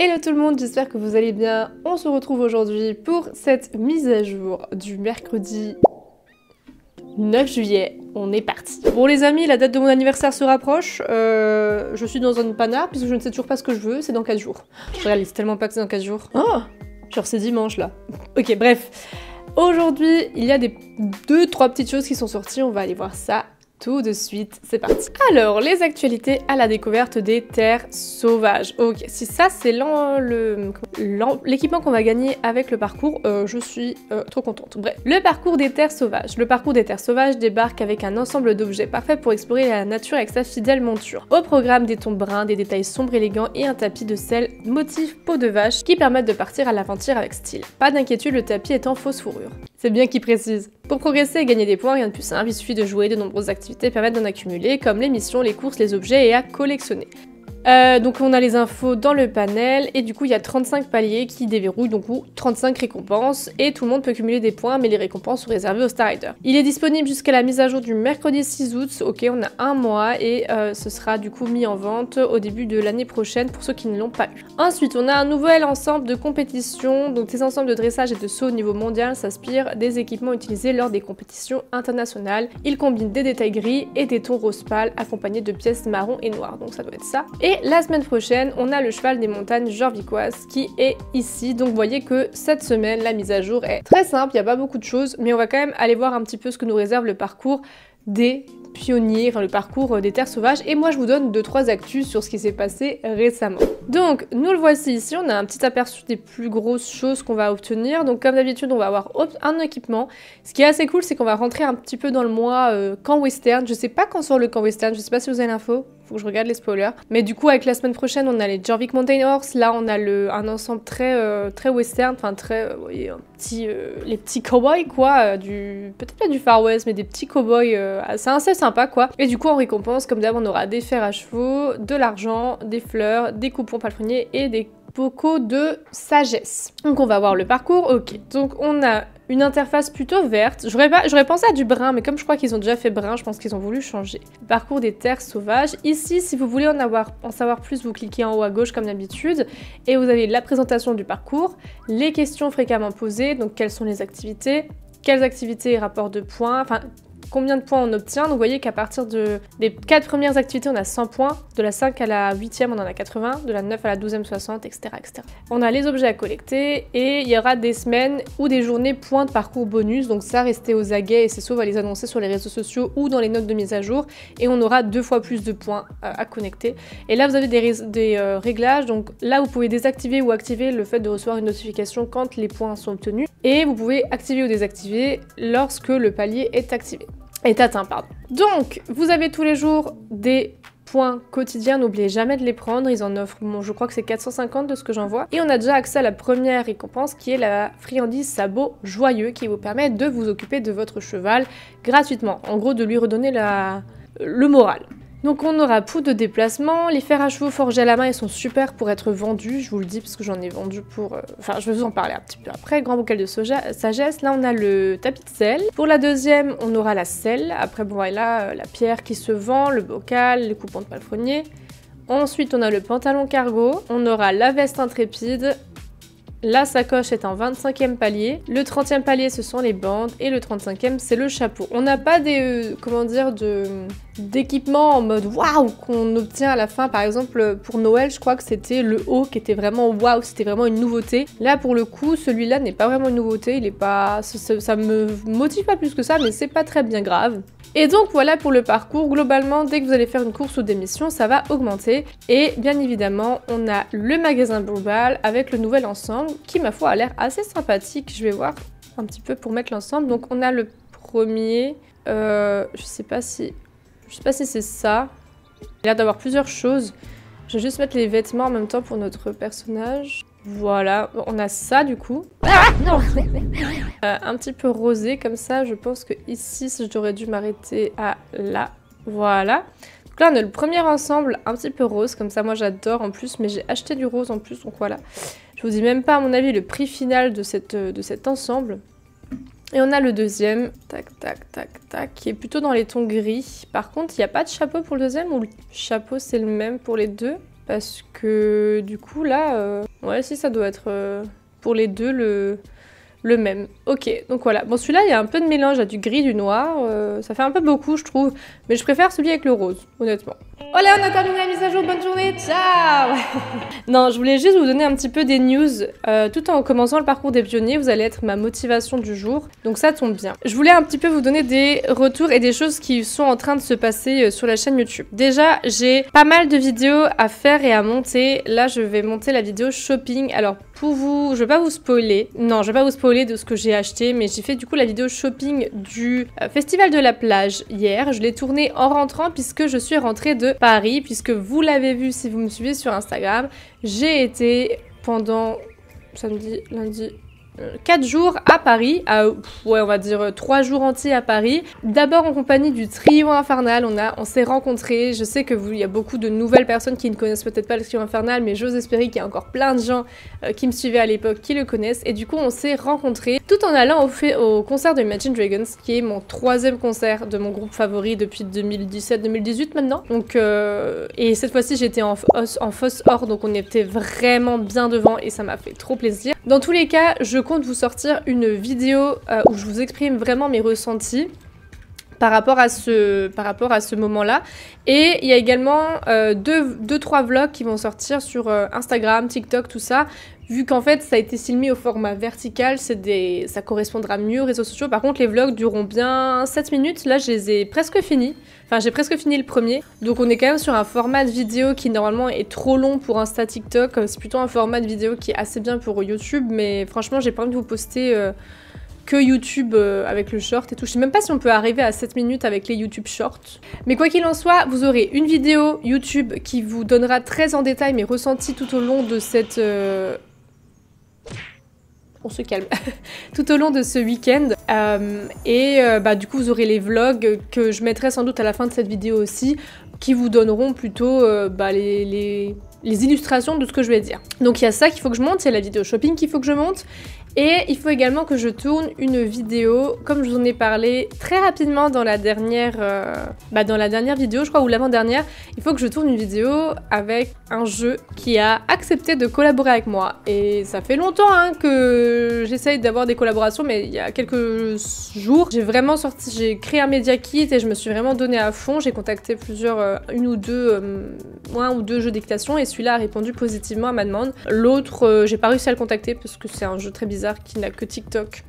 Hello tout le monde, j'espère que vous allez bien. On se retrouve aujourd'hui pour cette mise à jour du mercredi 9 juillet. On est parti. Bon les amis, la date de mon anniversaire se rapproche. Je suis dans un panard puisque je ne sais toujours pas ce que je veux. C'est dans 4 jours. Je réalise tellement pas que c'est dans 4 jours. Oh, genre c'est dimanche là. Ok, bref. Aujourd'hui, il y a 2-3 petites choses qui sont sorties. On va aller voir ça tout de suite, c'est parti. Alors, les actualités à la découverte des terres sauvages. Ok, si ça c'est l'équipement qu'on va gagner avec le parcours, je suis trop contente. Bref, le parcours des terres sauvages. Le parcours des terres sauvages débarque avec un ensemble d'objets parfaits pour explorer la nature avec sa fidèle monture. Au programme, des tons bruns, des détails sombres élégants et un tapis de sel motif peau de vache qui permettent de partir à l'aventure avec style. Pas d'inquiétude, le tapis est en fausse fourrure. C'est bien qu'il précise. Pour progresser et gagner des points, rien de plus simple, il suffit de jouer, de nombreuses activités permettent d'en accumuler, comme les missions, les courses, les objets et à collectionner. Donc on a les infos dans le panel, et du coup il y a 35 paliers qui déverrouillent, donc 35 récompenses, et tout le monde peut cumuler des points, mais les récompenses sont réservées aux Star Riders. Il est disponible jusqu'à la mise à jour du mercredi 6 août, ok, on a un mois, et ce sera du coup mis en vente au début de l'année prochaine pour ceux qui ne l'ont pas eu. Ensuite, on a un nouvel ensemble de compétitions, donc ces ensembles de dressage et de saut au niveau mondial s'inspirent des équipements utilisés lors des compétitions internationales. Ils combinent des détails gris et des tons rose pâle, accompagnés de pièces marron et noires, donc ça doit être ça. Et la semaine prochaine, on a le cheval des montagnes Jorviquoise qui est ici. Donc vous voyez que cette semaine, la mise à jour est très simple, il n'y a pas beaucoup de choses, mais on va quand même aller voir un petit peu ce que nous réserve le parcours des pionniers, enfin le parcours des terres sauvages. Et moi je vous donne 2-3 actus sur ce qui s'est passé récemment. Donc nous le voici ici, on a un petit aperçu des plus grosses choses qu'on va obtenir. Donc comme d'habitude, on va avoir un équipement. Ce qui est assez cool, c'est qu'on va rentrer un petit peu dans le mois camp western. Je sais pas quand sort le camp western, je sais pas si vous avez l'info. Faut que je regarde les spoilers. Mais du coup, avec la semaine prochaine, on a les Jorvik Mountain Horse. Là, on a un ensemble très western, enfin très, vous voyez, les petits cowboys quoi, peut-être pas du Far West, mais des petits cowboys, c'est assez sympa quoi. Et du coup, en récompense, comme d'hab, on aura des fers à chevaux, de l'argent, des fleurs, des coupons palefreniers et des bocaux de sagesse. Donc on va voir le parcours. Ok, donc on a une interface plutôt verte. J'aurais pensé à du brun, mais comme je crois qu'ils ont déjà fait brun, je pense qu'ils ont voulu changer. Parcours des terres sauvages. Ici, si vous voulez en savoir plus, vous cliquez en haut à gauche comme d'habitude et vous avez la présentation du parcours, les questions fréquemment posées, donc quelles sont les activités, quelles activités rapportent de points, enfin combien de points on obtient. Donc vous voyez qu'à partir des 4 premières activités, on a 100 points, de la 5 à la 8e, on en a 80, de la 9 à la 12e, 60, etc., etc. On a les objets à collecter et il y aura des semaines ou des journées points de parcours bonus. Donc ça, restez aux aguets et CSO va les annoncer sur les réseaux sociaux ou dans les notes de mise à jour et on aura 2 fois plus de points à connecter. Et là, vous avez des réglages. Donc là, vous pouvez désactiver ou activer le fait de recevoir une notification quand les points sont obtenus et vous pouvez activer ou désactiver lorsque le palier est activé. Est atteint, pardon. Donc, vous avez tous les jours des points quotidiens, n'oubliez jamais de les prendre, ils en offrent, bon, je crois que c'est 450 de ce que j'en vois. Et on a déjà accès à la première récompense qui est la friandise sabot joyeux qui vous permet de vous occuper de votre cheval gratuitement. En gros, de lui redonner le moral. Donc on aura poudre de déplacement, les fers à chevaux forgés à la main, ils sont super pour être vendus, je vous le dis parce que j'en ai vendu pour... Enfin, je vais vous en parler un petit peu après. Grand bocal de sagesse, là on a le tapis de sel. Pour la deuxième, on aura la selle. Après, bon, voilà, la pierre qui se vend, le bocal, les coupons de palefrenier. Ensuite, on a le pantalon cargo, on aura la veste intrépide. La sacoche est en 25e palier, le 30e palier ce sont les bandes et le 35e c'est le chapeau. On n'a pas d'équipement en mode waouh qu'on obtient à la fin. Par exemple pour Noël je crois que c'était le haut qui était vraiment waouh, c'était vraiment une nouveauté. Là pour le coup celui-là n'est pas vraiment une nouveauté, il est pas, ça me motive pas plus que ça, mais c'est pas très bien grave. Et donc voilà pour le parcours, globalement dès que vous allez faire une course ou des missions ça va augmenter. Et bien évidemment on a le magasin global avec le nouvel ensemble qui ma foi a l'air assez sympathique. Je vais voir un petit peu pour mettre l'ensemble. Donc on a le premier, je sais pas si c'est ça. Il a l'air d'avoir plusieurs choses. Je vais juste mettre les vêtements en même temps pour notre personnage. Voilà, on a ça du coup. Ah non. Un petit peu rosé comme ça, je pense que ici j'aurais dû m'arrêter à là. Voilà. Donc là on a le premier ensemble un petit peu rose, comme ça moi j'adore en plus, mais j'ai acheté du rose en plus, donc voilà. Je vous dis même pas à mon avis le prix final de cet ensemble. Et on a le deuxième, tac, tac, tac, tac, qui est plutôt dans les tons gris. Par contre, il n'y a pas de chapeau pour le deuxième ou le chapeau c'est le même pour les deux? Parce que du coup là, ouais si ça doit être pour les deux le même. Ok, donc voilà. Bon celui-là il y a un peu de mélange à du gris, du noir, ça fait un peu beaucoup je trouve, mais je préfère celui avec le rose, honnêtement. Voilà, on a terminé la mise à jour, bonne journée, ciao. Non, je voulais juste vous donner un petit peu des news, tout en commençant le parcours des pionniers, vous allez être ma motivation du jour, donc ça tombe bien. Je voulais un petit peu vous donner des retours et des choses qui sont en train de se passer sur la chaîne YouTube. Déjà, j'ai pas mal de vidéos à faire et à monter. Là, je vais monter la vidéo shopping. Alors, pour vous, je vais pas vous spoiler. Non, je vais pas vous spoiler de ce que j'ai acheté, mais j'ai fait du coup la vidéo shopping du Festival de la plage hier. Je l'ai tournée en rentrant puisque je suis rentrée de Paris, puisque vous l'avez vu si vous me suivez sur Instagram. J'ai été pendant samedi, lundi, 4 jours à Paris, ouais on va dire 3 jours entiers à Paris. D'abord en compagnie du trio infernal, on s'est rencontrés. Je sais que il y a beaucoup de nouvelles personnes qui ne connaissent peut-être pas le trio infernal, mais j'ose espérer qu'il y a encore plein de gens qui me suivaient à l'époque qui le connaissent. Et du coup on s'est rencontrés tout en allant au concert de Imagine Dragons, qui est mon 3e concert de mon groupe favori depuis 2017-2018 maintenant. Donc et cette fois-ci j'étais en fosse or, donc on était vraiment bien devant et ça m'a fait trop plaisir. Dans tous les cas, je compte vous sortir une vidéo où je vous exprime vraiment mes ressentis par rapport à ce moment-là. Et il y a également 2-3 vlogs qui vont sortir sur Instagram, TikTok, tout ça. Vu qu'en fait ça a été filmé au format vertical, ça correspondra mieux aux réseaux sociaux. Par contre les vlogs dureront bien 7 minutes, là je les ai presque finis. Enfin j'ai presque fini le premier. Donc on est quand même sur un format de vidéo qui normalement est trop long pour Insta, TikTok. C'est plutôt un format de vidéo qui est assez bien pour YouTube. Mais franchement j'ai pas envie de vous poster que YouTube avec le short et tout. Je sais même pas si on peut arriver à 7 minutes avec les YouTube shorts. Mais quoi qu'il en soit, vous aurez une vidéo YouTube qui vous donnera très en détail mes ressentis tout au long de cette... On se calme. Tout au long de ce week-end. Du coup, vous aurez les vlogs que je mettrai sans doute à la fin de cette vidéo aussi, qui vous donneront plutôt les illustrations de ce que je vais dire. Donc il y a ça qu'il faut que je monte, il y a la vidéo shopping qu'il faut que je monte. Et il faut également que je tourne une vidéo, comme je vous en ai parlé très rapidement dans la dernière vidéo, je crois, ou l'avant-dernière. Il faut que je tourne une vidéo avec un jeu qui a accepté de collaborer avec moi. Et ça fait longtemps que j'essaye d'avoir des collaborations, mais il y a quelques jours, j'ai créé un media kit et je me suis vraiment donné à fond. J'ai contacté un ou deux jeux d'équitation et celui-là a répondu positivement à ma demande. L'autre, j'ai pas réussi à le contacter parce que c'est un jeu très bizarre qui n'a que TikTok.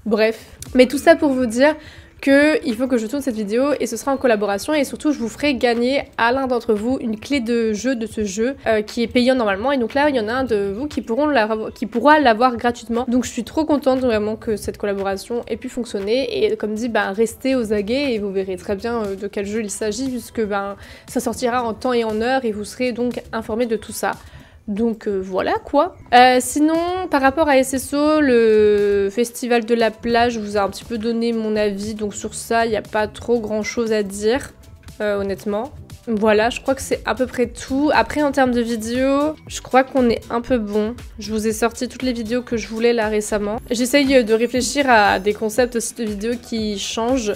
Bref. Mais tout ça pour vous dire qu'il faut que je tourne cette vidéo et ce sera en collaboration et surtout je vous ferai gagner à l'un d'entre vous une clé de jeu de ce jeu qui est payant normalement et donc là il y en a un de vous qui pourra l'avoir gratuitement. Donc je suis trop contente vraiment que cette collaboration ait pu fonctionner et comme dit restez aux aguets et vous verrez très bien de quel jeu il s'agit puisque ça sortira en temps et en heure et vous serez donc informés de tout ça. Donc voilà quoi. Sinon, par rapport à SSO, le festival de la plage, je vous ai un petit peu donné mon avis. Donc sur ça, il n'y a pas trop grand chose à dire, honnêtement. Voilà, je crois que c'est à peu près tout. Après, en termes de vidéos, je crois qu'on est un peu bon. Je vous ai sorti toutes les vidéos que je voulais là récemment. J'essaye de réfléchir à des concepts aussi de vidéos qui changent.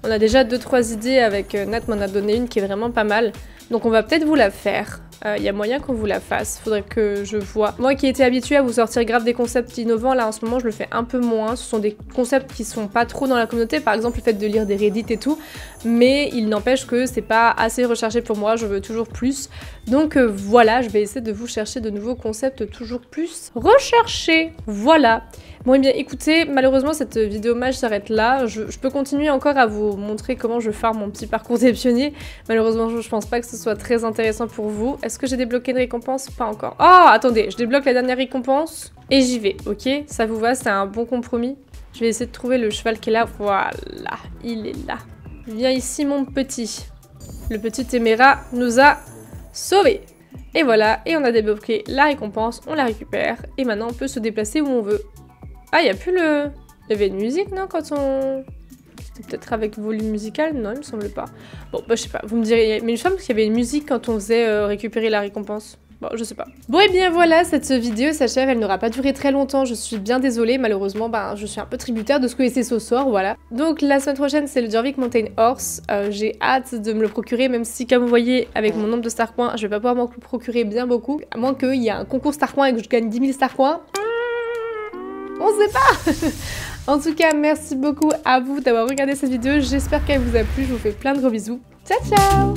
On a déjà 2-3 idées avec Nat m'en a donné une qui est vraiment pas mal. Donc on va peut-être vous la faire. Il y a moyen qu'on vous la fasse, faudrait que je vois. Moi qui étais habituée à vous sortir grave des concepts innovants, là en ce moment je le fais un peu moins. Ce sont des concepts qui sont pas trop dans la communauté, par exemple le fait de lire des Reddit et tout. Mais il n'empêche que c'est pas assez recherché pour moi, je veux toujours plus. Donc voilà, je vais essayer de vous chercher de nouveaux concepts toujours plus recherchés. Voilà. Bon et bien écoutez, malheureusement cette vidéo mage s'arrête là. Je peux continuer encore à vous montrer comment je farme mon petit parcours des pionniers. Malheureusement je pense pas que ce soit très intéressant pour vous. Est-ce que j'ai débloqué une récompense? Pas encore. Oh attendez, je débloque la dernière récompense et j'y vais, ok? Ça vous va? C'est un bon compromis? Je vais essayer de trouver le cheval qui est là. Voilà, il est là. Viens ici mon petit. Le petit Téméra nous a sauvés. Et voilà, et on a débloqué la récompense, on la récupère. Et maintenant on peut se déplacer où on veut. Ah, il n'y a plus le... Il y avait une musique, non, quand on... C'était peut-être avec volume musical? Non, il me semble pas. Bon, je sais pas, vous me direz... Mais il me semble qu'il y avait une musique quand on faisait récupérer la récompense. Bon, je sais pas. Bon, et bien voilà, cette vidéo s'achève, elle n'aura pas duré très longtemps, je suis bien désolée, malheureusement, je suis un peu tributaire de ce que laissait ce sort, voilà. Donc la semaine prochaine, c'est le Jorvik Mountain Horse, j'ai hâte de me le procurer, même si, comme vous voyez, avec mon nombre de star coins, je vais pas pouvoir m'en procurer bien beaucoup, à moins qu'il y ait un concours star coins et que je gagne 10 000 star coins. On sait pas. En tout cas, merci beaucoup à vous d'avoir regardé cette vidéo, j'espère qu'elle vous a plu, je vous fais plein de gros bisous. Ciao, ciao.